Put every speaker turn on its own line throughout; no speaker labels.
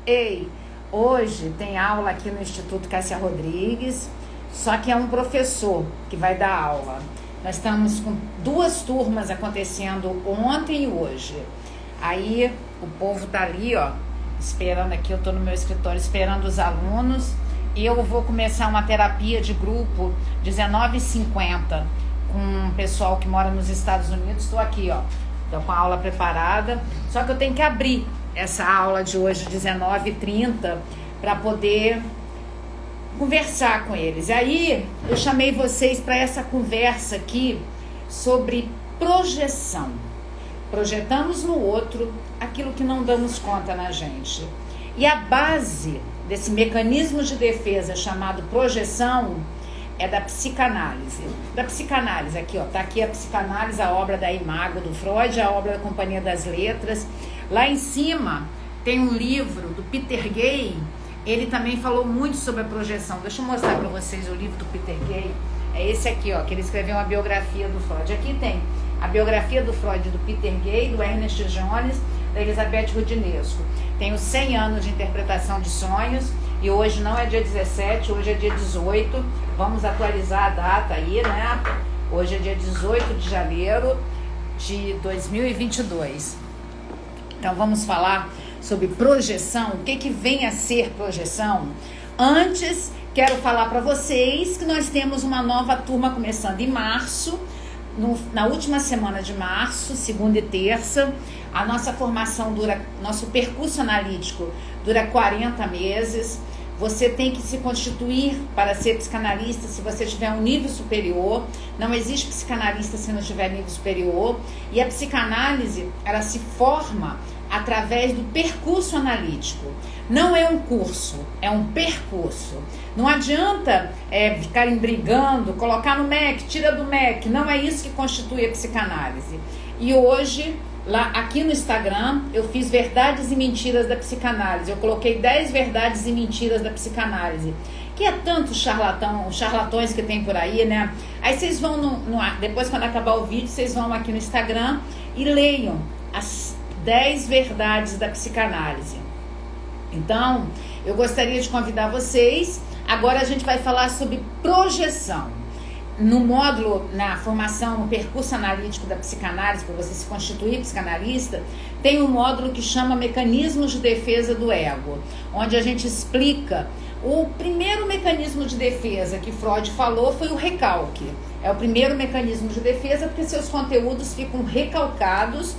Ei, hoje tem aula aqui no Instituto Cássia Rodrigues, só que é um professor que vai dar aula. Nós estamos com 2 turmas acontecendo ontem e hoje. Aí o povo tá ali, ó, esperando aqui, eu tô no meu escritório esperando os alunos e eu vou começar uma terapia de grupo 19h50 com um pessoal que mora nos Estados Unidos. Estou aqui, ó, tô com a aula preparada, só que eu tenho que abrir essa aula de hoje 19h30 para poder conversar com eles. E aí eu chamei vocês para essa conversa aqui sobre projeção. Projetamos no outro aquilo que não damos conta na gente. E a base desse mecanismo de defesa chamado projeção é da psicanálise. Da psicanálise, aqui ó, tá aqui a psicanálise, a obra da Imago, do Freud, a obra da Companhia das Letras. Lá em cima tem um livro do Peter Gay, ele também falou muito sobre a projeção. Deixa eu mostrar para vocês o livro do Peter Gay. É esse aqui, ó, que ele escreveu uma biografia do Freud. Aqui tem a biografia do Freud, do Peter Gay, do Ernest Jones, da Elizabeth Rudinesco. Tem os 100 anos de interpretação de sonhos, e hoje não é dia 17, hoje é dia 18. Vamos atualizar a data aí, né? Hoje é dia 18 de janeiro de 2022. Então vamos falar sobre projeção, o que vem a ser projeção. Antes, quero falar para vocês que nós temos uma nova turma começando em março, na última semana de março, segunda e terça. A nossa formação nosso percurso analítico dura 40 meses. Você tem que se constituir para ser psicanalista se você tiver um nível superior. Não existe psicanalista se não tiver nível superior. E a psicanálise, ela se forma através do percurso analítico. Não é um curso, é um percurso. Não adianta ficarem brigando, colocar no MEC, tira do MEC. Não é isso que constitui a psicanálise. E hoje, lá aqui no Instagram, eu fiz verdades e mentiras da psicanálise. Eu coloquei 10 verdades e mentiras da psicanálise. Que é tanto charlatões que tem por aí, né? Aí vocês vão, depois quando acabar o vídeo, vocês vão aqui no Instagram e leiam as 10 verdades da psicanálise. Então, eu gostaria de convidar vocês. Agora a gente vai falar sobre projeção. No módulo, na formação, no percurso analítico da psicanálise, para você se constituir psicanalista, tem um módulo que chama Mecanismos de Defesa do Ego, onde a gente explica o primeiro mecanismo de defesa que Freud falou foi o recalque. É o primeiro mecanismo de defesa porque seus conteúdos ficam recalcados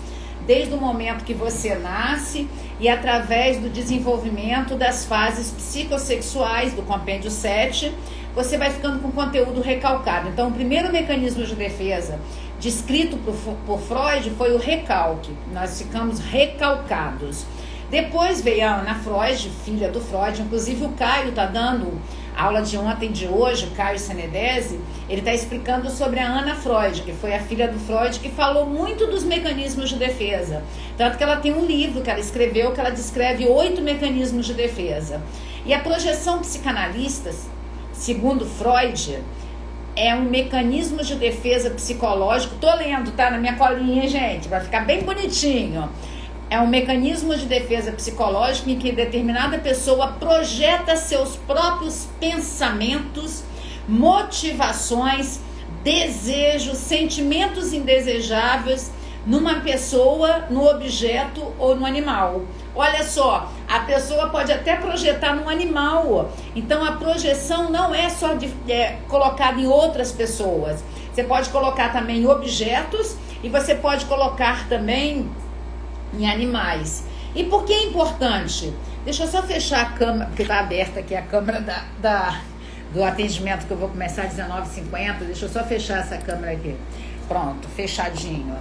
desde o momento que você nasce e através do desenvolvimento das fases psicossexuais do compêndio 7, você vai ficando com conteúdo recalcado. Então, o primeiro mecanismo de defesa descrito por Freud foi o recalque. Nós ficamos recalcados. Depois veio a Ana Freud, filha do Freud, inclusive o Caio está dando aula de ontem e de hoje, o Caio Senedese, ele está explicando sobre a Ana Freud, que foi a filha do Freud, que falou muito dos mecanismos de defesa. Tanto que ela tem um livro que ela escreveu, que ela descreve 8 mecanismos de defesa. E a projeção psicanalista, segundo Freud, é um mecanismo de defesa psicológico. Tô lendo, tá? Na minha colinha, gente, vai ficar bem bonitinho. É um mecanismo de defesa psicológico em que determinada pessoa projeta seus próprios pensamentos, motivações, desejos, sentimentos indesejáveis numa pessoa, no objeto ou no animal. Olha só, a pessoa pode até projetar num animal. Então a projeção não é só colocada em outras pessoas. Você pode colocar também em objetos e você pode colocar também em animais. E por que é importante? Deixa eu só fechar a câmera, porque está aberta aqui a câmera do atendimento que eu vou começar às 19h50. Deixa eu só fechar essa câmera aqui. Pronto, fechadinho.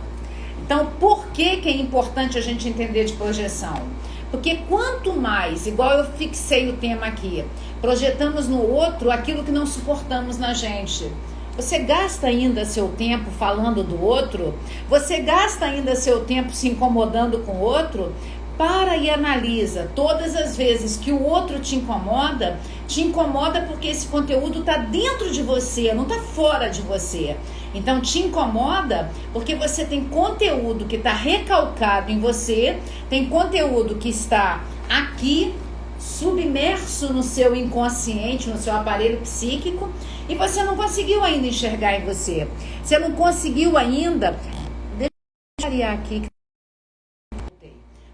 Então, por que é importante a gente entender de projeção? Porque quanto mais, igual eu fixei o tema aqui, projetamos no outro aquilo que não suportamos na gente. Você gasta ainda seu tempo falando do outro? Você gasta ainda seu tempo se incomodando com o outro? Para e analisa. Todas as vezes que o outro te incomoda porque esse conteúdo está dentro de você, não está fora de você. Então te incomoda porque você tem conteúdo que está recalcado em você, tem conteúdo que está aqui submerso no seu inconsciente, no seu aparelho psíquico, e você não conseguiu ainda enxergar em você. Você não conseguiu ainda... Deixa eu variar aqui.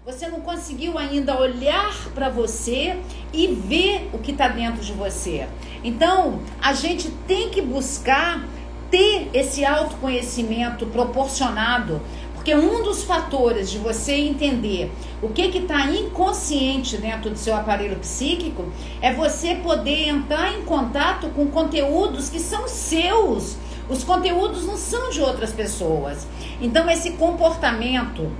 Você não conseguiu ainda olhar para você e ver o que está dentro de você. Então, a gente tem que buscar ter esse autoconhecimento proporcionado, porque um dos fatores de você entender o que está inconsciente dentro do seu aparelho psíquico é você poder entrar em contato com conteúdos que são seus. Os conteúdos não são de outras pessoas. Então, esse comportamento,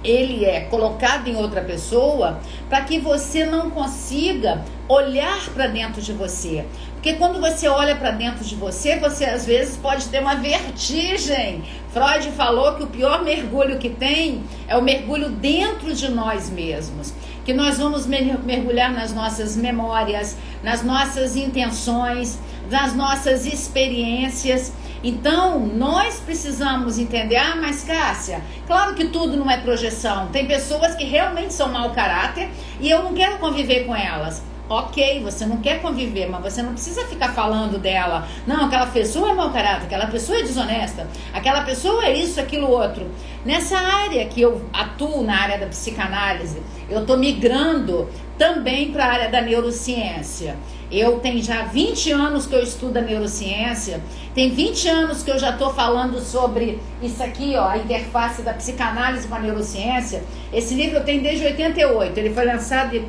ele é colocado em outra pessoa para que você não consiga olhar para dentro de você. Porque quando você olha para dentro de você, você às vezes pode ter uma vertigem. Freud falou que o pior mergulho que tem é o mergulho dentro de nós mesmos. Que nós vamos mergulhar nas nossas memórias, nas nossas intenções, nas nossas experiências. Então, nós precisamos entender, mas Cássia, claro que tudo não é projeção. Tem pessoas que realmente são mau caráter e eu não quero conviver com elas. Ok, você não quer conviver, mas você não precisa ficar falando dela. Não, aquela pessoa é mau caráter, aquela pessoa é desonesta, aquela pessoa é isso, aquilo, outro. Nessa área que eu atuo, na área da psicanálise, eu estou migrando também para a área da neurociência. Eu tenho já 20 anos que eu estudo a neurociência, tem 20 anos que eu já estou falando sobre isso aqui, ó, a interface da psicanálise com a neurociência. Esse livro eu tenho desde 88, ele foi lançado em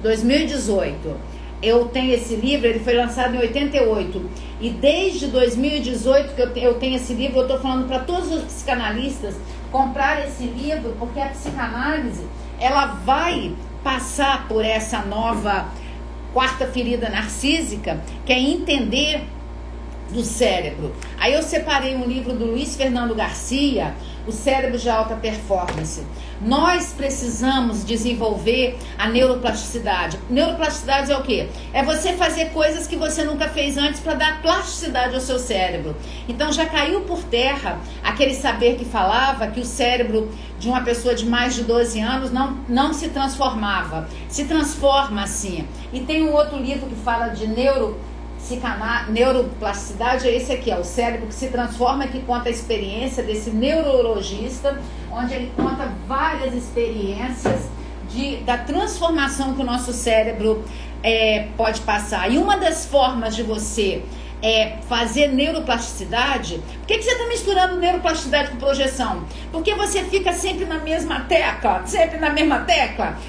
2018. Eu tenho esse livro, ele foi lançado em 88. E desde 2018 que eu tenho esse livro, eu estou falando para todos os psicanalistas comprar esse livro, porque a psicanálise, ela vai passar por essa nova quarta ferida narcísica, que é entender do cérebro. Aí eu separei um livro do Luiz Fernando Garcia, O Cérebro de Alta Performance. Nós precisamos desenvolver a neuroplasticidade. Neuroplasticidade é o quê? É você fazer coisas que você nunca fez antes para dar plasticidade ao seu cérebro. Então já caiu por terra aquele saber que falava que o cérebro de uma pessoa de mais de 12 anos não se transformava. Se transforma assim. E tem um outro livro que fala de neuroplasticidade, é esse aqui, ó, O Cérebro que se Transforma, que conta a experiência desse neurologista, onde ele conta várias experiências da transformação que o nosso cérebro pode passar. E uma das formas de você fazer neuroplasticidade, por que você está misturando neuroplasticidade com projeção? Porque você fica sempre na mesma tecla,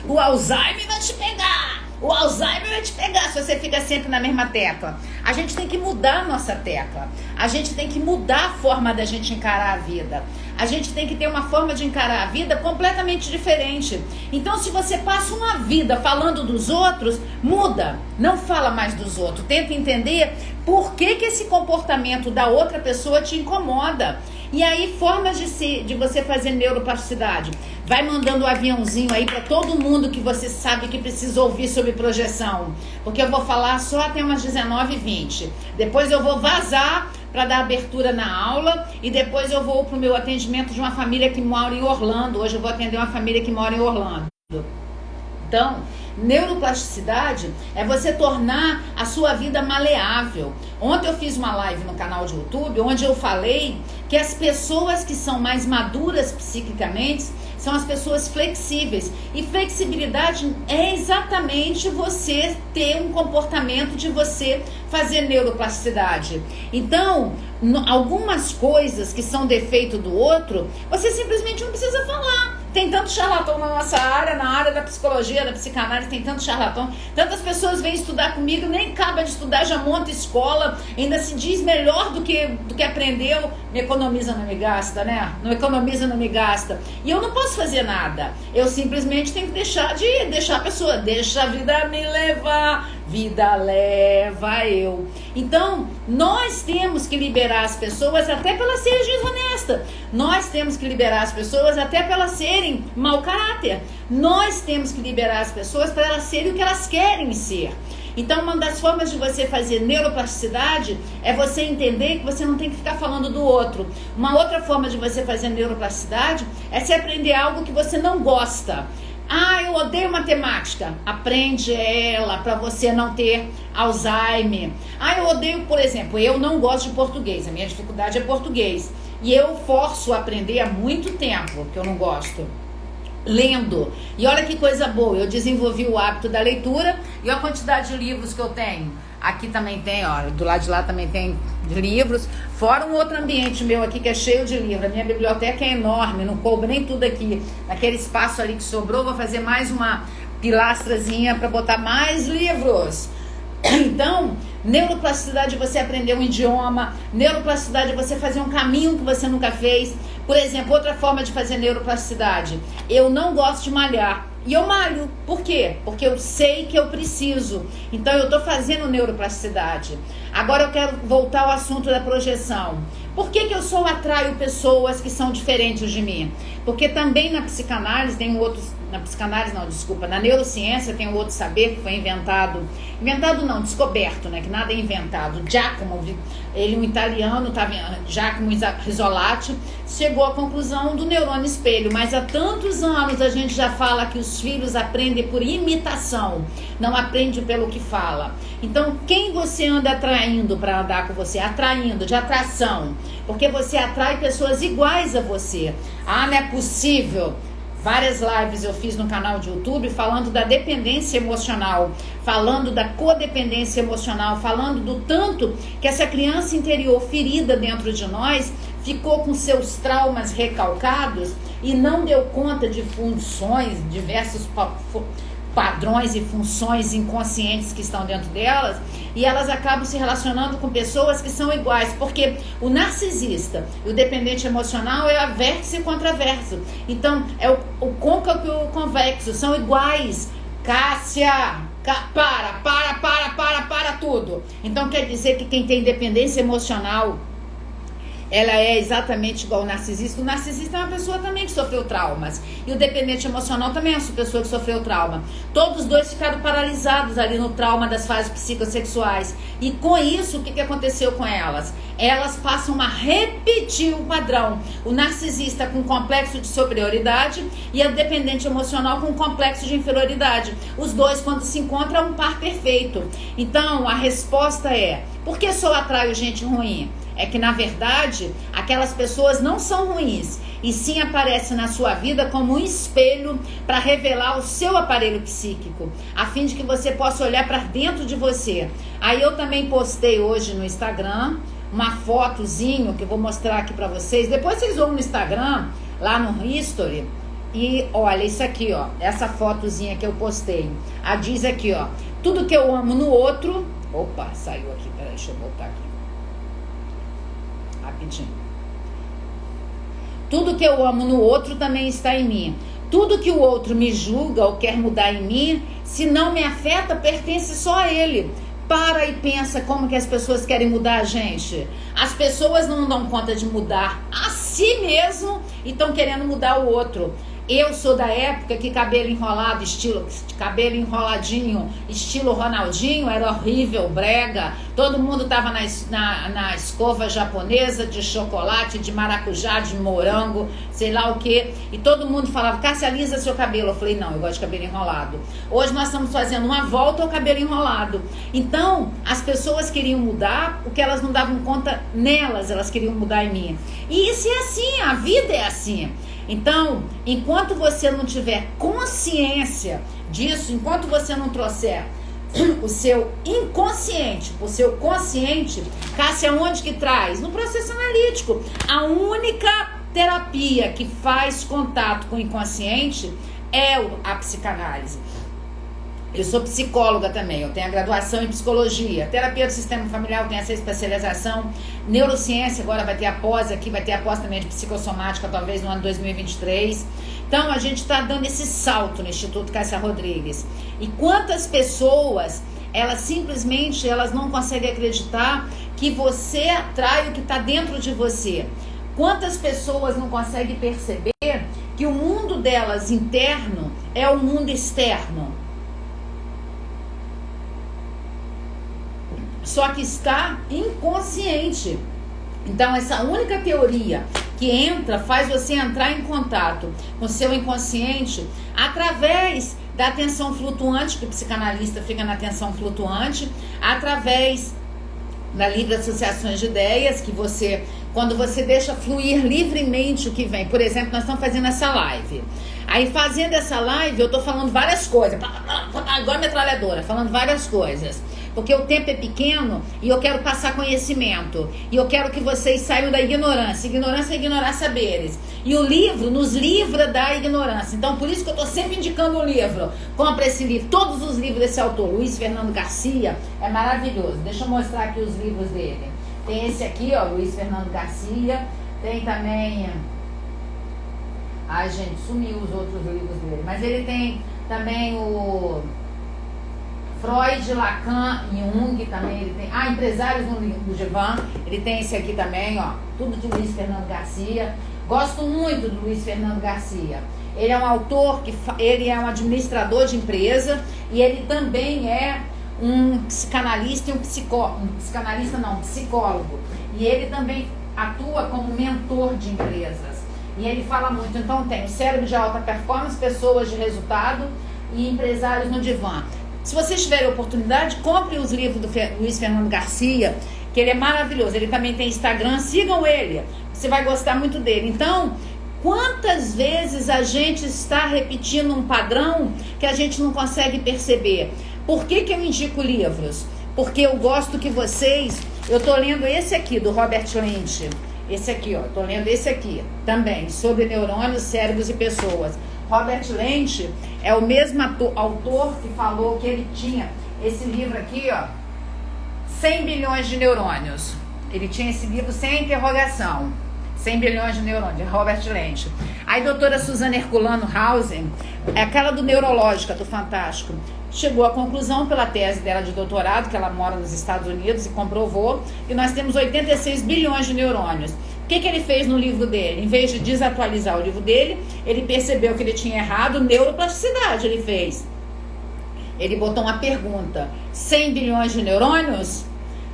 o Alzheimer vai te pegar. O Alzheimer vai te pegar se você fica sempre na mesma tecla. A gente tem que mudar a nossa tecla. A gente tem que mudar a forma da gente encarar a vida. A gente tem que ter uma forma de encarar a vida completamente diferente. Então, se você passa uma vida falando dos outros, muda. Não fala mais dos outros. Tenta entender por que esse comportamento da outra pessoa te incomoda. E aí, formas de você fazer neuroplasticidade. Vai mandando um aviãozinho aí para todo mundo que você sabe que precisa ouvir sobre projeção. Porque eu vou falar só até umas 19h20. Depois eu vou vazar para dar abertura na aula. E depois eu vou para o meu atendimento de uma família que mora em Orlando. Hoje eu vou atender uma família que mora em Orlando. Então, neuroplasticidade é você tornar a sua vida maleável. Ontem eu fiz uma live no canal de YouTube onde eu falei que as pessoas que são mais maduras psiquicamente são as pessoas flexíveis. E flexibilidade é exatamente você ter um comportamento de você fazer neuroplasticidade. Então, algumas coisas que são defeito do outro, você simplesmente não precisa falar. Tem tanto charlatão na nossa área, na área da psicologia, da psicanálise, tem tanto charlatão. Tantas pessoas vêm estudar comigo, nem acaba de estudar, já monta escola, ainda se diz melhor do que aprendeu. Me economiza, não me gasta, né? Não economiza, não me gasta. E eu não posso fazer nada. Eu simplesmente tenho que deixar a pessoa, deixa a vida me levar, vida leva eu. Então, nós temos que liberar as pessoas até para elas serem desonestas. Nós temos que liberar as pessoas até para elas serem mau caráter. Nós temos que liberar as pessoas para elas serem o que elas querem ser. Então, uma das formas de você fazer neuroplasticidade é você entender que você não tem que ficar falando do outro. Uma outra forma de você fazer neuroplasticidade é se aprender algo que você não gosta. Ah, eu odeio matemática. Aprende ela para você não ter Alzheimer. Ah, eu odeio, por exemplo, eu não gosto de português. A minha dificuldade é português. E eu forço a aprender há muito tempo, que eu não gosto. Lendo. E olha que coisa boa, eu desenvolvi o hábito da leitura e a quantidade de livros que eu tenho. Aqui também tem, ó, do lado de lá também tem livros, fora um outro ambiente meu aqui que é cheio de livros. A minha biblioteca é enorme, não coube nem tudo aqui. Naquele espaço ali que sobrou, vou fazer mais uma pilastrazinha para botar mais livros. Então, neuroplasticidade é você aprender um idioma, neuroplasticidade é você fazer um caminho que você nunca fez. Por exemplo, outra forma de fazer neuroplasticidade, eu não gosto de malhar. E eu malho. Por quê? Porque eu sei que eu preciso. Então eu estou fazendo neuroplasticidade. Agora eu quero voltar ao assunto da projeção. Por que eu só atraio pessoas que são diferentes de mim? Porque também na psicanálise tem um outro... Na psicanálise não, desculpa. Na neurociência tem um outro saber que foi inventado. Inventado não, descoberto, né? Que nada é inventado. Giacomo, ele um italiano, Giacomo Rizzolatti, chegou à conclusão do neurônio espelho. Mas há tantos anos a gente já fala que os filhos aprendem por imitação, não aprendem pelo que fala. Então, quem você anda atraindo para andar com você? Atraindo, de atração. Porque você atrai pessoas iguais a você. Ah, não é possível. Várias lives eu fiz no canal de YouTube falando da dependência emocional, falando da codependência emocional, falando do tanto que essa criança interior ferida dentro de nós ficou com seus traumas recalcados e não deu conta de funções, diversos padrões e funções inconscientes que estão dentro delas, e elas acabam se relacionando com pessoas que são iguais, porque o narcisista e o dependente emocional é a vértice e contraverso. Então é o côncavo e o convexo, são iguais. Cássia, para tudo. Então quer dizer que quem tem dependência emocional, ela é exatamente igual ao narcisista. O narcisista é uma pessoa também que sofreu traumas. E o dependente emocional também é uma pessoa que sofreu trauma. Todos os dois ficaram paralisados ali no trauma das fases psicossexuais. E com isso, o que aconteceu com elas? Elas passam a repetir o padrão. O narcisista com complexo de superioridade e a dependente emocional com complexo de inferioridade. Os dois, quando se encontram, é um par perfeito. Então, a resposta é: por que só atraio gente ruim? É que, na verdade, aquelas pessoas não são ruins, e sim aparecem na sua vida como um espelho para revelar o seu aparelho psíquico, a fim de que você possa olhar para dentro de você. Aí eu também postei hoje no Instagram uma fotozinho que eu vou mostrar aqui para vocês. Depois vocês vão no Instagram, lá no History, e olha isso aqui, ó, essa fotozinha que eu postei. A diz aqui, ó: tudo que eu amo no outro... Opa, saiu aqui, peraí, deixa eu voltar aqui. Rapidinho. Tudo que eu amo no outro também está em mim. Tudo que o outro me julga ou quer mudar em mim, se não me afeta, pertence só a ele. Para e pensa como que as pessoas querem mudar a gente. As pessoas não dão conta de mudar a si mesmo e estão querendo mudar o outro. Eu sou da época que cabelo enrolado, cabelo enroladinho, estilo Ronaldinho, era horrível, brega. Todo mundo tava na escova japonesa de chocolate, de maracujá, de morango, sei lá o que. E todo mundo falava: Cássia, alisa seu cabelo. Eu falei: não, eu gosto de cabelo enrolado. Hoje nós estamos fazendo uma volta ao cabelo enrolado. Então, as pessoas queriam mudar o que elas não davam conta nelas, elas queriam mudar em mim. E isso é assim, a vida é assim. Então, enquanto você não tiver consciência disso, enquanto você não trouxer o seu inconsciente para o seu consciente, Cássia, onde que traz? No processo analítico. A única terapia que faz contato com o inconsciente é a psicanálise. Eu sou psicóloga também, eu tenho a graduação em psicologia, terapia do sistema familiar, eu tenho essa especialização, neurociência, agora vai ter a pós aqui, vai ter a pós também de psicossomática, talvez no ano 2023. Então a gente está dando esse salto no Instituto Cássia Rodrigues. E quantas pessoas, elas não conseguem acreditar que você atrai o que está dentro de você. Quantas pessoas não conseguem perceber que o mundo delas interno é o mundo externo? Só que está inconsciente. Então essa única teoria faz você entrar em contato com o seu inconsciente através da atenção flutuante, que o psicanalista fica na atenção flutuante, através da livre associações de ideias, que você, quando você deixa fluir livremente o que vem. Por exemplo, nós estamos fazendo essa live. Aí, fazendo essa live, eu tô falando várias coisas, igual metralhadora, falando várias coisas. Porque o tempo é pequeno e eu quero passar conhecimento. E eu quero que vocês saiam da ignorância. Ignorância é ignorar saberes. E o livro nos livra da ignorância. Então, por isso que eu estou sempre indicando um livro. Compra esse livro. Todos os livros desse autor, Luiz Fernando Garcia, é maravilhoso. Deixa eu mostrar aqui os livros dele. Tem esse aqui, ó, Luiz Fernando Garcia. Tem também... Ai, gente, sumiu os outros livros dele. Mas ele tem também o... Freud, Lacan, Jung também, ele tem... Empresários no Divã, ele tem esse aqui também, ó, tudo de Luiz Fernando Garcia. Gosto muito do Luiz Fernando Garcia. Ele é um autor, ele é um administrador de empresa e ele também é um psicanalista e um psicólogo. E ele também atua como mentor de empresas. E ele fala muito, então tem o cérebro de alta performance, pessoas de resultado e empresários no divã. Se vocês tiverem oportunidade, compre os livros do Luiz Fernando Garcia, que ele é maravilhoso. Ele também tem Instagram, sigam ele. Você vai gostar muito dele. Então, quantas vezes a gente está repetindo um padrão que a gente não consegue perceber? Por que eu indico livros? Porque eu gosto que vocês... Eu estou lendo esse aqui, do Robert Lynch. Esse aqui, ó. Estou lendo esse aqui também, sobre neurônios, cérebros e pessoas. Robert Lynch é o mesmo autor que falou que ele tinha esse livro aqui, ó, 100 bilhões de neurônios. Ele tinha esse livro sem interrogação, 100 bilhões de neurônios, de Robert Lynch. Aí a doutora Suzana Herculano Hausen, é aquela do Neurológica, do Fantástico, chegou à conclusão pela tese dela de doutorado, que ela mora nos Estados Unidos e comprovou, que nós temos 86 bilhões de neurônios. O que ele fez no livro dele? Em vez de desatualizar o livro dele, ele percebeu que ele tinha errado, neuroplasticidade ele fez. Ele botou uma pergunta, 100 bilhões de neurônios?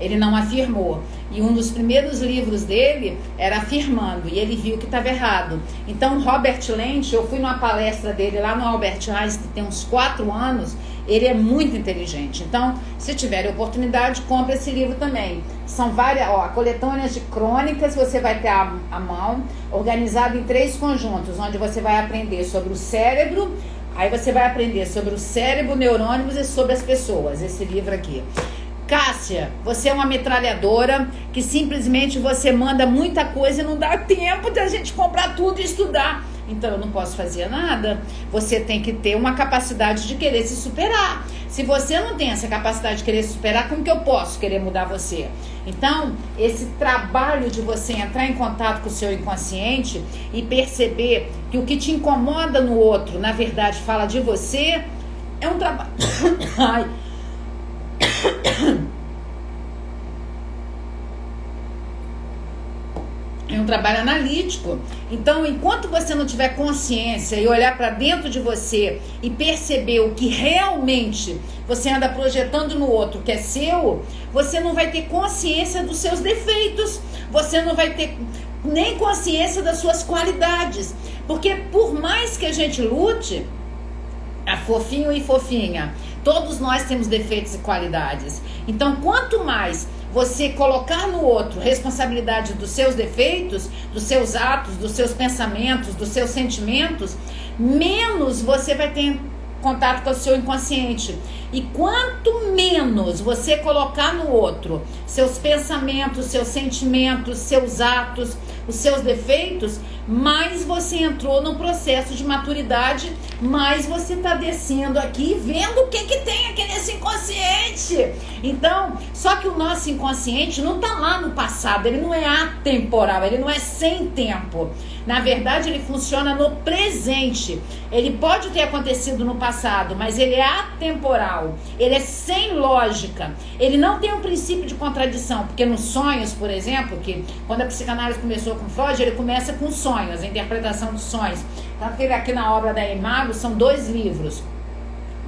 Ele não afirmou. E um dos primeiros livros dele era afirmando, e ele viu que estava errado. Então, Robert Lynch, eu fui numa palestra dele lá no Albert Einstein, tem uns 4 anos, ele é muito inteligente. Então, se tiver oportunidade, compre esse livro também. São várias, ó, coletâneas de crônicas, você vai ter à mão, organizado em 3 conjuntos, onde você vai aprender sobre o cérebro, aí você vai aprender sobre o cérebro, neurônios e sobre as pessoas, esse livro aqui. Cássia, você é uma metralhadora que simplesmente você manda muita coisa e não dá tempo de a gente comprar tudo e estudar. Então eu não posso fazer nada. Você tem que ter uma capacidade de querer se superar. Se você não tem essa capacidade de querer se superar, como que eu posso querer mudar você? Então, esse trabalho de você entrar em contato com o seu inconsciente e perceber que o que te incomoda no outro, na verdade, fala de você, é um trabalho... Ai... É um trabalho analítico. Então, enquanto você não tiver consciência e olhar para dentro de você e perceber o que realmente você anda projetando no outro, que é seu, você não vai ter consciência dos seus defeitos, você não vai ter nem consciência das suas qualidades. Porque por mais que a gente lute, a fofinho e fofinha, todos nós temos defeitos e qualidades. Então, quanto mais você colocar no outro responsabilidade dos seus defeitos, dos seus atos, dos seus pensamentos, dos seus sentimentos, menos você vai ter contato com o seu inconsciente. E quanto menos você colocar no outro seus pensamentos, seus sentimentos, seus atos, os seus defeitos, mais você entrou num processo de maturidade, mais você está descendo aqui e vendo o que tem aqui nesse inconsciente. Então, só que o nosso inconsciente não está lá no passado, ele não é atemporal, ele não é sem tempo. Na verdade, ele funciona no presente. Ele pode ter acontecido no passado, mas ele é atemporal. Ele é sem lógica. Ele não tem um princípio de contradição. Porque nos sonhos, por exemplo, que quando a psicanálise começou com Freud, ele começa com sonhos, a interpretação dos sonhos. Tanto que aqui na obra da Imago são 2 livros.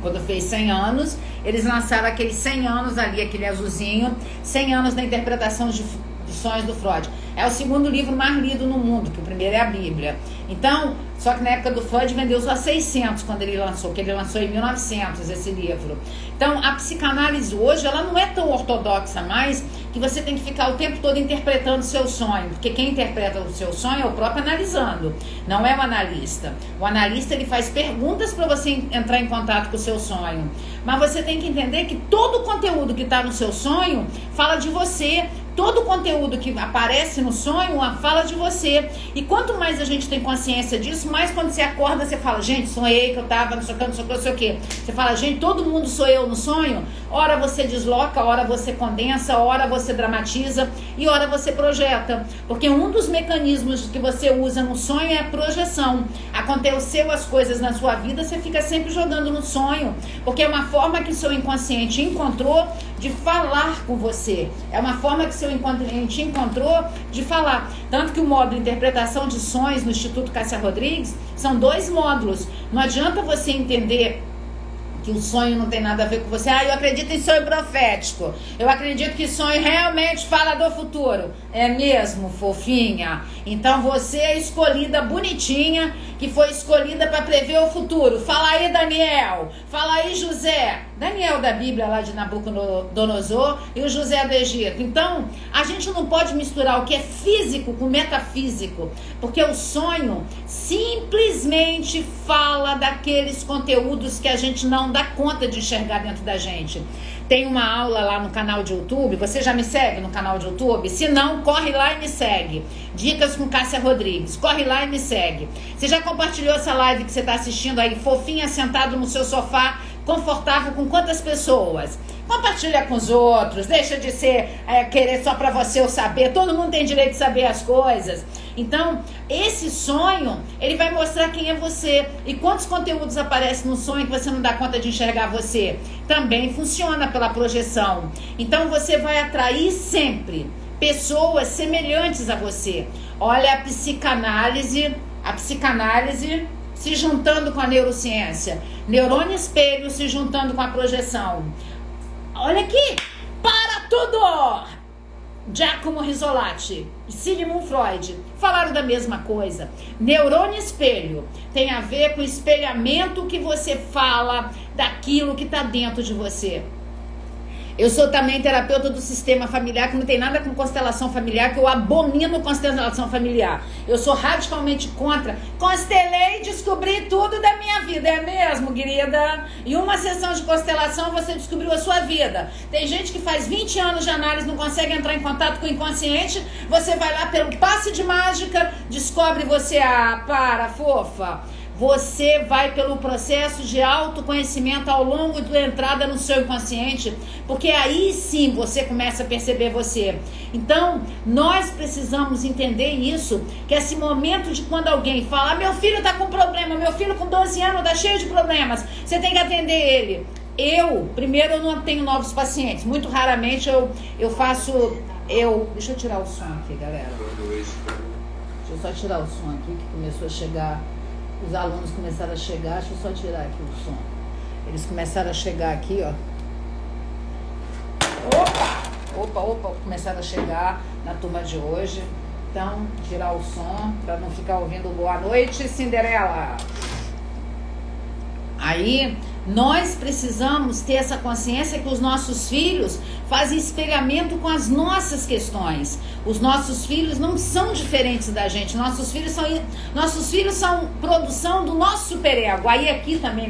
Quando fez 100 anos, eles lançaram aqueles 100 anos ali, aquele azulzinho, 100 anos da interpretação de sonhos do Freud. É o segundo livro mais lido no mundo, que o primeiro é a Bíblia. Então, só que na época do Freud vendeu só 600 quando ele lançou, que ele lançou em 1900 esse livro. Então, a psicanálise hoje, ela não é tão ortodoxa mais, que você tem que ficar o tempo todo interpretando o seu sonho, porque quem interpreta o seu sonho é o próprio analisando, não é o analista. O analista, ele faz perguntas para você entrar em contato com o seu sonho, mas você tem que entender que todo o conteúdo que está no seu sonho fala de você. Todo o conteúdo que aparece no sonho fala de você. E quanto mais a gente tem consciência disso, mais quando você acorda, você fala, gente, sonhei que eu tava não sei o que. Você fala, gente, todo mundo sou eu no sonho. Ora você desloca, ora você condensa, ora você dramatiza e ora você projeta. Porque um dos mecanismos que você usa no sonho é a projeção. Aconteceu as coisas na sua vida, você fica sempre jogando no sonho. Porque é uma forma que seu inconsciente encontrou de falar com você. É uma forma que seu inconsciente encontrou de falar. Tanto que o módulo Interpretação de Sonhos no Instituto Cássia Rodrigues são 2 módulos. Não adianta você entender que o sonho não tem nada a ver com você. Eu acredito em sonho profético. Eu acredito que sonho realmente fala do futuro. É mesmo, fofinha? Então você é escolhida bonitinha, que foi escolhida para prever o futuro. Fala aí, Daniel. Fala aí, José. Daniel da Bíblia lá de Nabucodonosor e o José do Egito. Então, a gente não pode misturar o que é físico com metafísico, porque o sonho simplesmente fala daqueles conteúdos que a gente não dá conta de enxergar dentro da gente. Tem uma aula lá no canal de YouTube. Você já me segue no canal de YouTube? Se não, corre lá e me segue. Dicas com Cássia Rodrigues. Corre lá e me segue. Você já compartilhou essa live que você está assistindo aí, fofinha, sentado no seu sofá, confortável, com quantas pessoas? Compartilha com os outros. Deixa de ser querer só para você eu saber. Todo mundo tem direito de saber as coisas. Então, esse sonho, ele vai mostrar quem é você. E quantos conteúdos aparecem no sonho que você não dá conta de enxergar você? Também funciona pela projeção. Então, você vai atrair sempre pessoas semelhantes a você. Olha a psicanálise se juntando com a neurociência. Neurônio espelho se juntando com a projeção. Olha aqui, para tudo! Giacomo Rizzolatti e Sigmund Freud falaram da mesma coisa. Neurônio espelho tem a ver com o espelhamento que você fala daquilo que está dentro de você. Eu sou também terapeuta do sistema familiar, que não tem nada com constelação familiar, que eu abomino constelação familiar. Eu sou radicalmente contra. Constelei e descobri tudo da minha vida, é mesmo, querida? Em uma sessão de constelação você descobriu a sua vida. Tem gente que faz 20 anos de análise, não consegue entrar em contato com o inconsciente. Você vai lá pelo passe de mágica, descobre você. Para, fofa. Você vai pelo processo de autoconhecimento ao longo da entrada no seu inconsciente, porque aí sim você começa a perceber você. Então, nós precisamos entender isso, que esse momento de quando alguém fala, meu filho está com problema, meu filho com 12 anos está cheio de problemas, você tem que atender ele. Primeiro, eu não tenho novos pacientes, muito raramente eu faço, deixa eu tirar o som aqui, galera. Deixa eu só tirar o som aqui, que começou a chegar. Os alunos começaram a chegar, deixa eu só tirar aqui o som. Eles começaram a chegar aqui, ó. Opa, começaram a chegar na turma de hoje. Então, tirar o som para não ficar ouvindo boa noite, Cinderela. Aí, nós precisamos ter essa consciência que os nossos filhos fazem espelhamento com as nossas questões. Os nossos filhos não são diferentes da gente. Nossos filhos são produção do nosso superego. Aí aqui também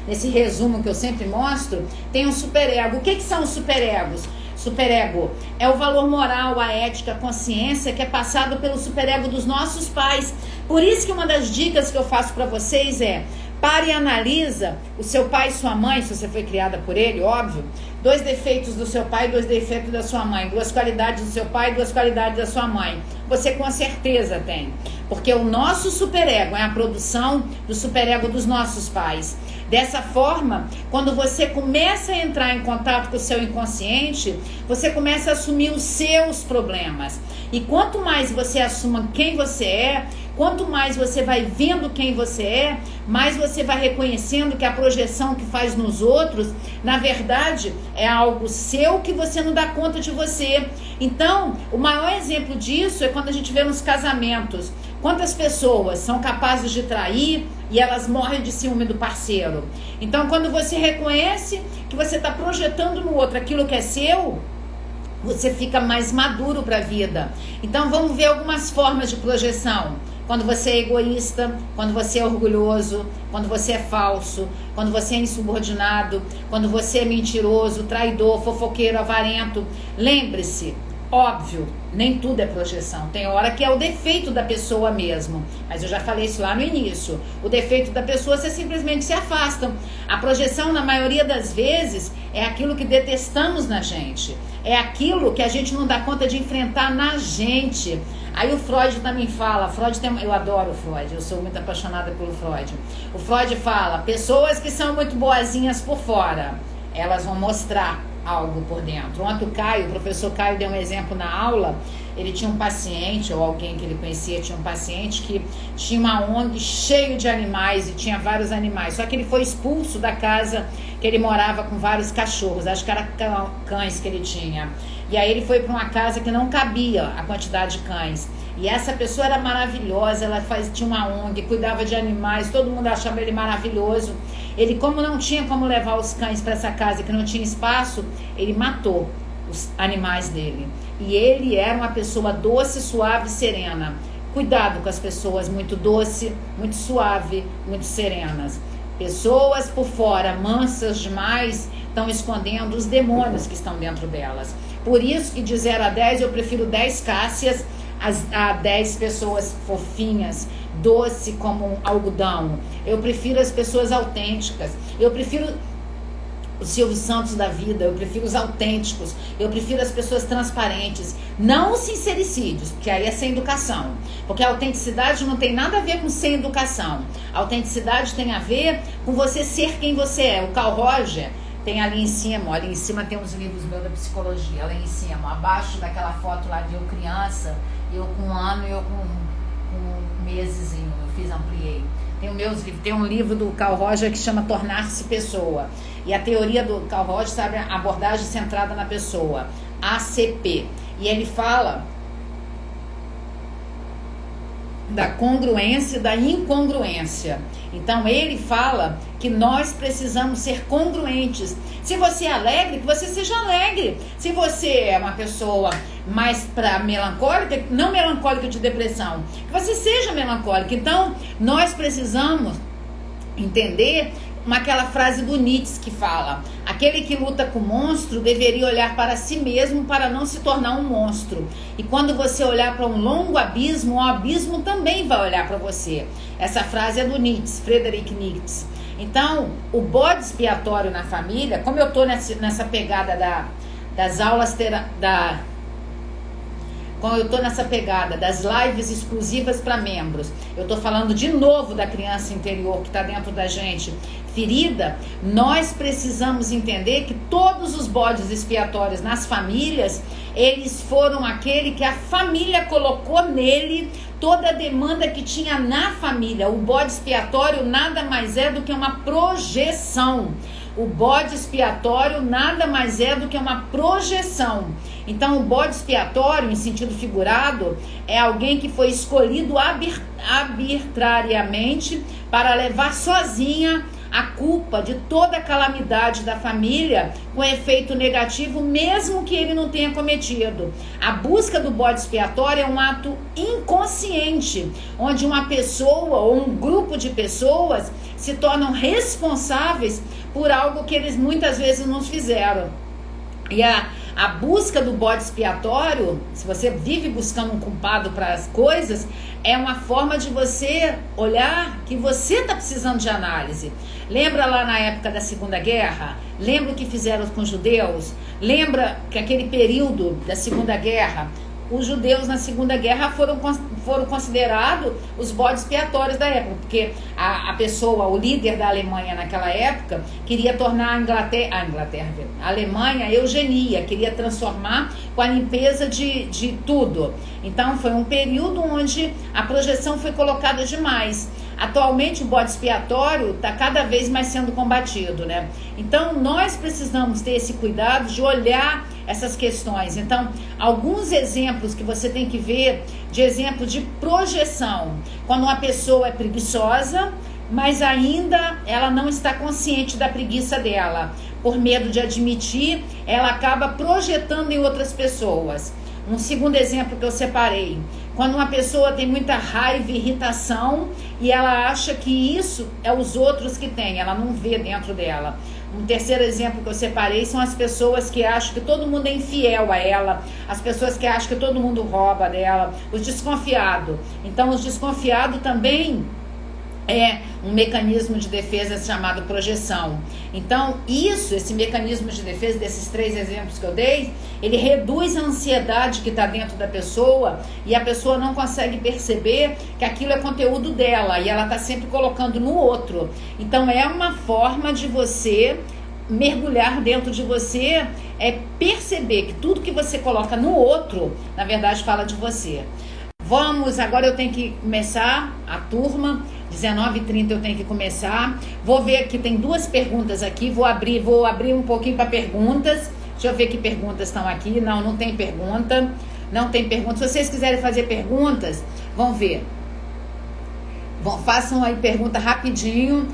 nesse resumo que eu sempre mostro, tem um superego. O que são os superegos? Superego é o valor moral, a ética, a consciência que é passado pelo superego dos nossos pais. Por isso que uma das dicas que eu faço para vocês é: pare e analisa o seu pai e sua mãe, se você foi criada por ele, óbvio. 2 defeitos do seu pai, 2 defeitos da sua mãe. 2 qualidades do seu pai, 2 qualidades da sua mãe. Você com certeza tem. Porque o nosso superego é a produção do superego dos nossos pais. Dessa forma, quando você começa a entrar em contato com o seu inconsciente, você começa a assumir os seus problemas. E quanto mais você assuma quem você é, Quanto mais você vai vendo quem você é, mais você vai reconhecendo que a projeção que faz nos outros, na verdade, é algo seu que você não dá conta de você. Então, o maior exemplo disso é quando a gente vê nos casamentos. Quantas pessoas são capazes de trair e elas morrem de ciúme do parceiro? Então, quando você reconhece que você está projetando no outro aquilo que é seu, você fica mais maduro para a vida. Então, vamos ver algumas formas de projeção. Quando você é egoísta, quando você é orgulhoso, quando você é falso, quando você é insubordinado, quando você é mentiroso, traidor, fofoqueiro, avarento. Lembre-se, óbvio, nem tudo é projeção. Tem hora que é o defeito da pessoa mesmo. Mas eu já falei isso lá no início. O defeito da pessoa, você simplesmente se afasta. A projeção, na maioria das vezes, é aquilo que detestamos na gente. É aquilo que a gente não dá conta de enfrentar na gente. Aí o Freud também fala, eu adoro o Freud, eu sou muito apaixonada pelo Freud. O Freud fala, pessoas que são muito boazinhas por fora, elas vão mostrar algo por dentro. Ontem o professor Caio deu um exemplo na aula. Ele tinha um paciente, ou alguém que ele conhecia tinha um paciente que tinha uma ONG cheio de animais e tinha vários animais, só que ele foi expulso da casa que ele morava com vários cachorros, acho que era cães que ele tinha, e aí ele foi para uma casa que não cabia a quantidade de cães. E essa pessoa era maravilhosa, ela tinha uma ONG, cuidava de animais, todo mundo achava ele maravilhoso. Ele, como não tinha como levar os cães para essa casa, que não tinha espaço, ele matou os animais dele. E ele era uma pessoa doce, suave e serena. Cuidado com as pessoas muito doce, muito suave, muito serenas. Pessoas por fora, mansas demais, estão escondendo os demônios que estão dentro delas. Por isso que de 0 a 10 eu prefiro 10 Cássias a 10 pessoas fofinhas, doce como um algodão. Eu prefiro as pessoas autênticas. Eu prefiro o Silvio Santos da vida, eu prefiro os autênticos, eu prefiro as pessoas transparentes, não os sincericídios, porque aí é sem educação, porque a autenticidade não tem nada a ver com sem educação. A autenticidade tem a ver com você ser quem você é. O Carl Roger tem ali em cima tem uns livros meus da psicologia, ali em cima, abaixo daquela foto lá de eu criança, eu com 1 ano e eu com mesezinho, ampliei. Tem um livro do Carl Roger que chama Tornar-se Pessoa. E a teoria do Carl Roger, sabe, a abordagem centrada na pessoa, ACP. E ele fala da congruência e da incongruência. Então ele fala que nós precisamos ser congruentes. Se você é alegre, que você seja alegre. Se você é uma pessoa mais melancólica, não melancólica de depressão, que você seja melancólica. Então nós precisamos entender aquela frase do Nietzsche que fala: aquele que luta com o monstro deveria olhar para si mesmo para não se tornar um monstro. E quando você olhar para um longo abismo, o abismo também vai olhar para você. Essa frase é do Nietzsche, Friedrich Nietzsche. Então, o bode expiatório na família, como eu estou nessa pegada das aulas como eu estou nessa pegada das lives exclusivas para membros, eu estou falando de novo da criança interior que está dentro da gente, ferida. Nós precisamos entender que todos os bodes expiatórios nas famílias, eles foram aquele que a família colocou nele toda a demanda que tinha na família. O bode expiatório nada mais é do que uma projeção. O bode expiatório nada mais é do que uma projeção. Então, o bode expiatório, em sentido figurado, é alguém que foi escolhido arbitrariamente para levar sozinha a culpa de toda a calamidade da família com efeito negativo, mesmo que ele não tenha cometido. A busca do bode expiatório é um ato inconsciente, onde uma pessoa ou um grupo de pessoas se tornam responsáveis por algo que eles muitas vezes não fizeram. E a busca do bode expiatório, se você vive buscando um culpado para as coisas, é uma forma de você olhar que você está precisando de análise. Lembra lá na época da Segunda Guerra? Lembra o que fizeram com os judeus? Lembra que aquele período da Segunda Guerra, os judeus na Segunda Guerra foram considerados os bodes expiatórios da época, porque a pessoa, o líder da Alemanha naquela época, queria tornar a Alemanha eugenia, queria transformar com a limpeza de tudo. Então foi um período onde a projeção foi colocada demais. Atualmente o bode expiatório está cada vez mais sendo combatido, né? Então nós precisamos ter esse cuidado de olhar essas questões. Então, alguns exemplos que você tem que ver de exemplo de projeção. Quando uma pessoa é preguiçosa, mas ainda ela não está consciente da preguiça dela. Por medo de admitir, ela acaba projetando em outras pessoas. Um segundo exemplo que eu separei. Quando uma pessoa tem muita raiva e irritação e ela acha que isso é os outros que têm, ela não vê dentro dela. Um terceiro exemplo que eu separei são as pessoas que acham que todo mundo é infiel a ela, as pessoas que acham que todo mundo rouba dela, os desconfiados. Então, os desconfiados também é um mecanismo de defesa chamado projeção. Então, esse mecanismo de defesa, desses 3 exemplos que eu dei, ele reduz a ansiedade que está dentro da pessoa e a pessoa não consegue perceber que aquilo é conteúdo dela e ela está sempre colocando no outro. Então, é uma forma de você mergulhar dentro de você, é perceber que tudo que você coloca no outro, na verdade, fala de você. Agora eu tenho que começar a turma, 19h30 eu tenho que começar. Vou ver aqui, tem 2 perguntas aqui, vou abrir um pouquinho para perguntas. Deixa eu ver que perguntas estão aqui. Não tem pergunta. Não tem pergunta. Se vocês quiserem fazer perguntas, vão ver. Façam aí pergunta rapidinho,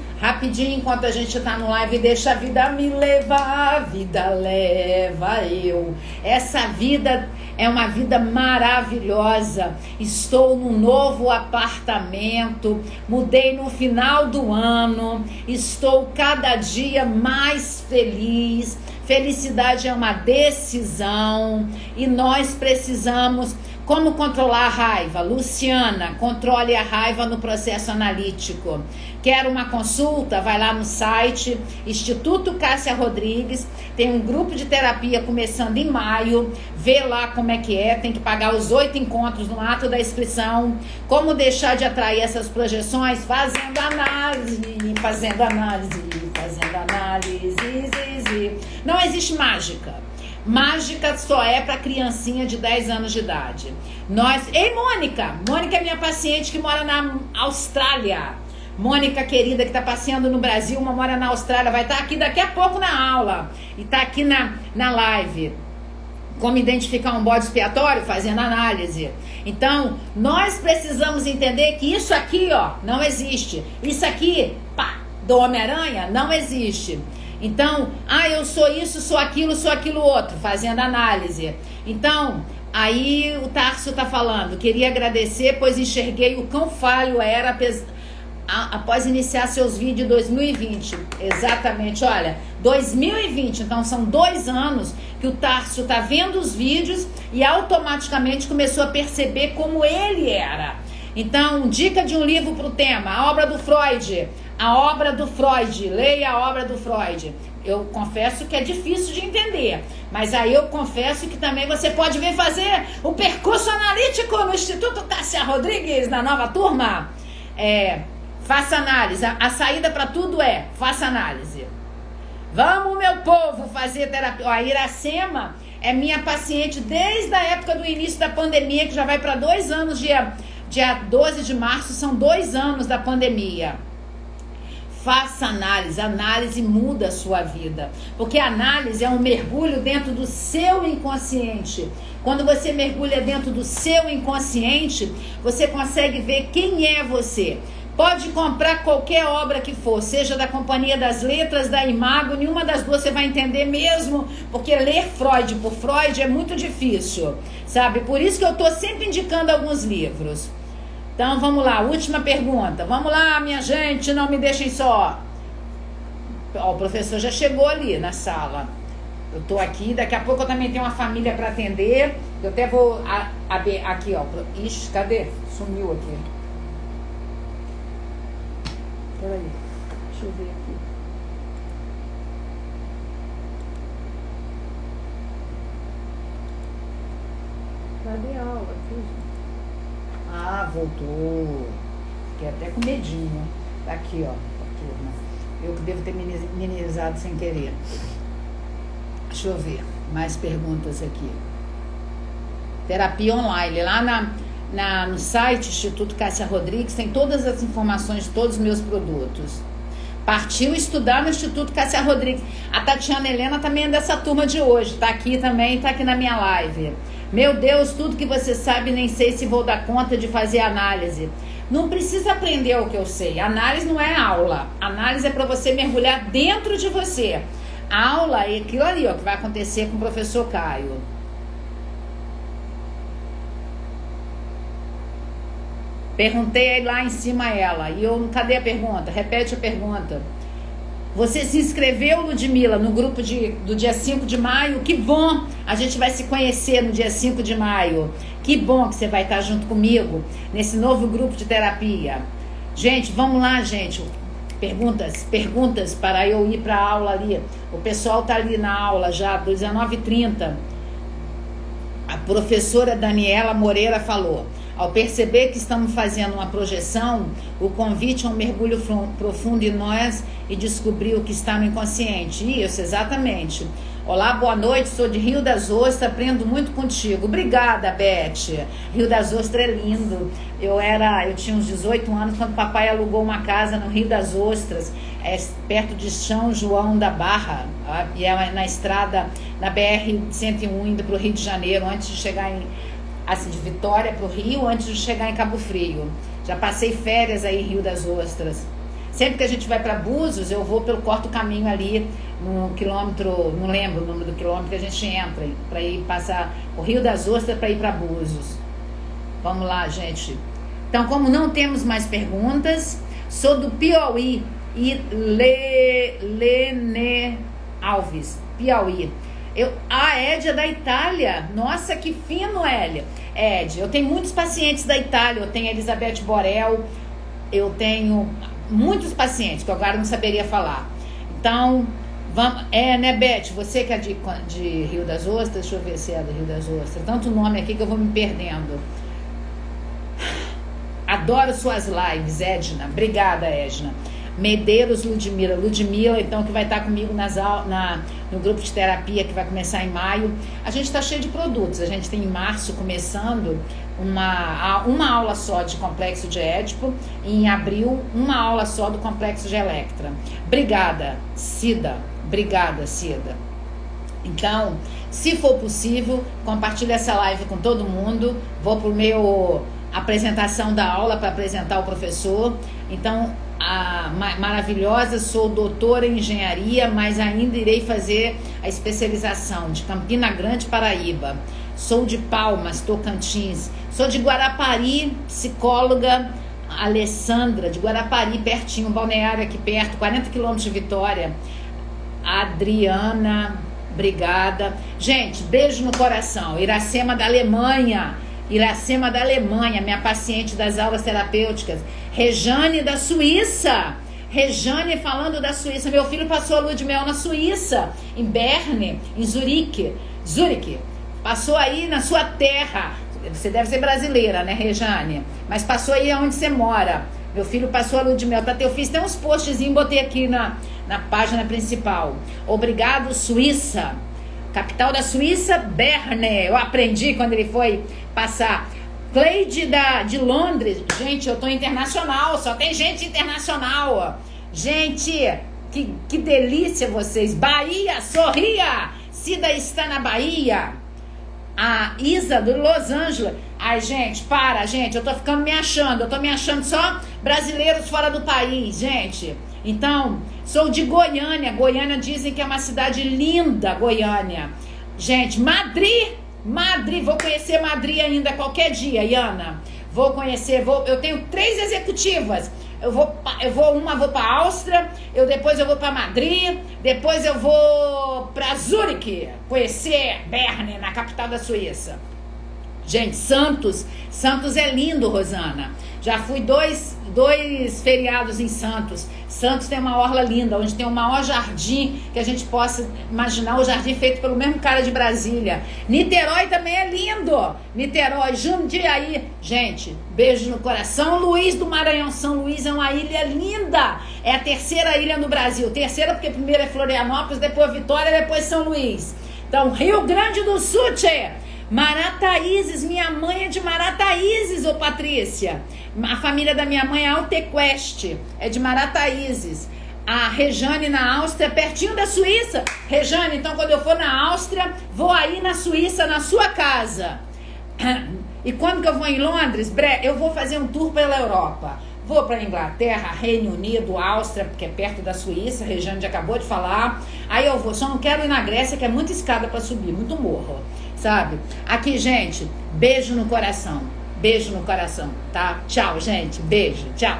enquanto a gente tá no live. Deixa a vida me levar, a vida leva eu. Essa vida é uma vida maravilhosa. Estou num novo apartamento, mudei no final do ano, estou cada dia mais feliz. Felicidade é uma decisão e nós precisamos. Como controlar a raiva? Luciana, controle a raiva no processo analítico. Quer uma consulta? Vai lá no site Instituto Cássia Rodrigues. Tem um grupo de terapia começando em maio. Vê lá como é que é. Tem que pagar os 8 encontros no ato da inscrição. Como deixar de atrair essas projeções? Fazendo análise. Não existe mágica. Mágica só é para criancinha de 10 anos de idade. Ei, Mônica! Mônica é minha paciente que mora na Austrália. Mônica querida que está passeando no Brasil, uma mora na Austrália, vai estar aqui daqui a pouco na aula. E está aqui na live. Como identificar um bode expiatório? Fazendo análise. Então, nós precisamos entender que isso aqui, não existe. Isso aqui, do Homem-Aranha, não existe. Então, eu sou isso, sou aquilo outro, fazendo análise. Então, aí o Tarso está falando, queria agradecer, pois enxerguei o quão falho era após iniciar seus vídeos em 2020. Exatamente, olha, 2020, então são 2 anos que o Tarso está vendo os vídeos e automaticamente começou a perceber como ele era. Então, dica de um livro para o tema, a obra do Freud. Leia a obra do Freud. Eu confesso que é difícil de entender, mas aí eu confesso que também você pode vir fazer o percurso analítico no Instituto Cássia Rodrigues, na nova turma. Faça análise. A saída para tudo faça análise. Vamos, meu povo, fazer terapia. A Iracema é minha paciente desde a época do início da pandemia, que já vai para 2 anos, dia 12 de março, são 2 anos da pandemia. Faça análise muda a sua vida, porque a análise é um mergulho dentro do seu inconsciente. Quando você mergulha dentro do seu inconsciente, você consegue ver quem é você. Pode comprar qualquer obra que for, seja da Companhia das Letras, da Imago, nenhuma das duas você vai entender mesmo, porque ler Freud por Freud é muito difícil, sabe? Por isso que eu estou sempre indicando alguns livros. Então, vamos lá, última pergunta. Vamos lá, minha gente, não me deixem só. O professor já chegou ali na sala. Eu tô aqui, daqui a pouco eu também tenho uma família para atender. Eu até vou abrir aqui, Ixi, cadê? Sumiu aqui. Peraí, deixa eu ver aqui. Cadê voltou. Fiquei até com medinho. Tá aqui, ó, a turma. Eu que devo ter minimizado sem querer. Deixa eu ver. Mais perguntas aqui. Terapia online. Lá no site Instituto Cássia Rodrigues tem todas as informações de todos os meus produtos. Partiu estudar no Instituto Cássia Rodrigues. A Tatiana Helena também é dessa turma de hoje. Tá aqui também, tá aqui na minha live. Meu Deus, tudo que você sabe, nem sei se vou dar conta de fazer análise. Não precisa aprender o que eu sei. Análise não é aula. Análise é para você mergulhar dentro de você. A aula é aquilo ali, ó, que vai acontecer com o professor Caio. Perguntei lá em cima a ela. E eu, cadê a pergunta? Repete a pergunta. Você se inscreveu, Ludmila, no grupo do dia 5 de maio? Que bom! A gente vai se conhecer no dia 5 de maio. Que bom que você vai estar junto comigo nesse novo grupo de terapia. Gente, vamos lá, gente. Perguntas para eu ir para a aula ali. O pessoal está ali na aula já, 19h30. A professora Daniela Moreira falou: ao perceber que estamos fazendo uma projeção, o convite é um mergulho profundo em nós e descobrir o que está no inconsciente. Isso, exatamente. Olá, boa noite, sou de Rio das Ostras, aprendo muito contigo. Obrigada, Beth. Rio das Ostras é lindo. Eu tinha uns 18 anos quando papai alugou uma casa no Rio das Ostras, perto de São João da Barra, e é na estrada, na BR-101, indo para o Rio de Janeiro, antes de chegar de Vitória para o Rio, antes de chegar em Cabo Frio. Já passei férias aí em Rio das Ostras. Sempre que a gente vai para Búzios, eu vou corto o caminho ali no quilômetro, não lembro o número do quilômetro que a gente entra, para ir passar o Rio das Ostras para ir para Búzios. Vamos lá, gente. Então, como não temos mais perguntas, sou do Piauí e Lene Alves, Piauí. A Ed é da Itália. Nossa, que fino, Ed. Eu tenho muitos pacientes da Itália. Eu tenho a Elizabeth Borel. Eu tenho muitos pacientes que eu agora não saberia falar. Então, vamos. Né, Beth? Você que é de Rio das Ostras? Deixa eu ver se é do Rio das Ostras. Tanto nome aqui que eu vou me perdendo. Adoro suas lives, Edna. Obrigada, Edna. Medeiros Ludmila, então, que vai estar comigo no grupo de terapia que vai começar em maio. A gente está cheio de produtos. A gente tem em março começando uma aula só de complexo de Édipo, e em abril uma aula só do complexo de Electra. Obrigada, Cida. Então, se for possível, compartilhe essa live com todo mundo. Vou pro meu apresentação da aula para apresentar o professor. Então, maravilhosa, sou doutora em engenharia, mas ainda irei fazer a especialização de Campina Grande, Paraíba. Sou de Palmas, Tocantins. Sou de Guarapari, psicóloga Alessandra, de Guarapari, pertinho, um balneário aqui perto, 40 quilômetros de Vitória. Adriana, obrigada. Gente, beijo no coração. Iracema da Alemanha, minha paciente das aulas terapêuticas. Rejane da Suíça. Rejane falando da Suíça. Meu filho passou a lua de mel na Suíça, em Berne, em Zurique. Passou aí na sua terra. Você deve ser brasileira, né, Rejane? Mas passou aí onde você mora. Meu filho passou a lua de mel. Eu fiz até uns postzinhos, botei aqui na página principal. Obrigado, Suíça. Capital da Suíça, Berne. Eu aprendi quando ele foi passar. Cleide de Londres. Gente, eu tô internacional. Só tem gente internacional. Gente, que delícia vocês. Bahia, sorria. Cida está na Bahia. A Isa do Los Angeles. Ai, gente, gente. Eu tô ficando me achando. Eu tô me achando só brasileiros fora do país, gente. Então, sou de Goiânia. Goiânia dizem que é uma cidade linda, Goiânia. Gente, Madrid, vou conhecer Madrid ainda qualquer dia, Iana. Vou conhecer, eu tenho 3 executivas. Eu vou para Áustria, depois eu vou para Madrid, depois eu vou para Zurique, conhecer Berne, na capital da Suíça. Gente, Santos é lindo, Rosana. Já fui dois feriados em Santos. Santos tem uma orla linda, onde tem o maior jardim que a gente possa imaginar, o jardim feito pelo mesmo cara de Brasília. Niterói também é lindo. Niterói, Jundiaí. Gente, beijo no coração. Luís do Maranhão. São Luís é uma ilha linda. É a terceira ilha no Brasil. Terceira porque primeiro é Florianópolis, depois Vitória, depois São Luís. Então, Rio Grande do Sul, tchê. Marataízes, minha mãe é de Marataízes, ô Patrícia. A família da minha mãe é Altequeste, é de Marataízes. A Rejane na Áustria, pertinho da Suíça. Rejane, então quando eu for na Áustria, vou aí na Suíça, na sua casa. E quando que eu vou em Londres? Eu vou fazer um tour pela Europa. Vou para Inglaterra, Reino Unido, Áustria, porque é perto da Suíça, a Rejane já acabou de falar. Aí eu vou, só não quero ir na Grécia, que é muita escada para subir, muito morro, sabe? Aqui, gente, beijo no coração, tá? Tchau, gente, beijo, tchau.